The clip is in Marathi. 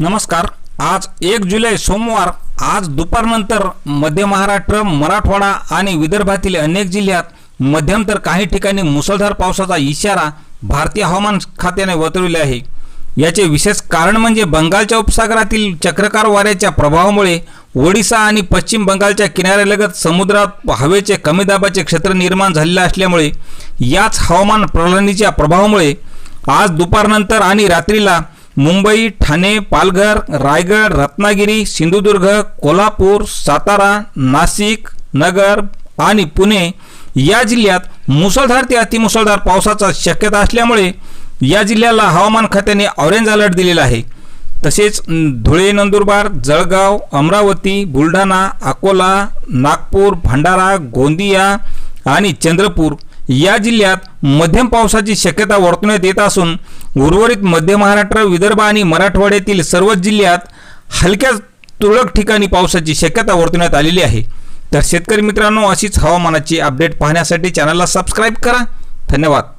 नमस्कार। आज 1 जुलै सोमवार। आज दुपारनंतर मध्य महाराष्ट्र, मराठवाडा आणि विदर्भातील अनेक जिल्ह्यात मध्यम तर काही ठिकाणी मुसळधार पावसाचा इशारा भारतीय हवामान खात्याने वर्तवला आहे। याचे विशेष कारण म्हणजे बंगालच्या उपसागरातील चक्रकार वाऱ्याच्या प्रभावामुळे ओडिशा आणि पश्चिम बंगालच्या किनाऱ्यालगत समुद्रात हवेचे कमी दाबाचे क्षेत्र निर्माण झालेले असल्यामुळे याच हवामान प्रणालीच्या प्रभावामुळे आज दुपारनंतर आणि रात्रीला मुंबई, ठाणे, पालघर, रायगड, रत्नागिरी, सिंधुदुर्ग, कोल्हापूर, सातारा, नाशिक, नगर आणि पुणे या जिल्ह्यात मुसळधार ते अतिमुसळधार पावसाचा शक्यता असल्यामुळे या जिल्ह्याला हवामान खात्याने ऑरेंज अलर्ट दिलेला आहे। तसेच धुळे, नंदुरबार, जळगाव, अमरावती, बुलढाणा, अकोला, नागपूर, भंडारा, गोंदिया आणि चंद्रपूर या जिल्ह्यात मध्यम पावसाची शक्यता वर्तवण्यात येत असून उर्वरित मध्य महाराष्ट्र, विदर्भ आणि मराठवाड्यातील सर्वच जिल्ह्यात हलक्या तुरळक ठिकाणी पावसाची शक्यता वर्तवण्यात आलेली आहे। तर शेतकरी मित्रांनो, अशीच हवामानाची अपडेट पाहण्यासाठी चॅनलला सबस्क्राइब करा। धन्यवाद।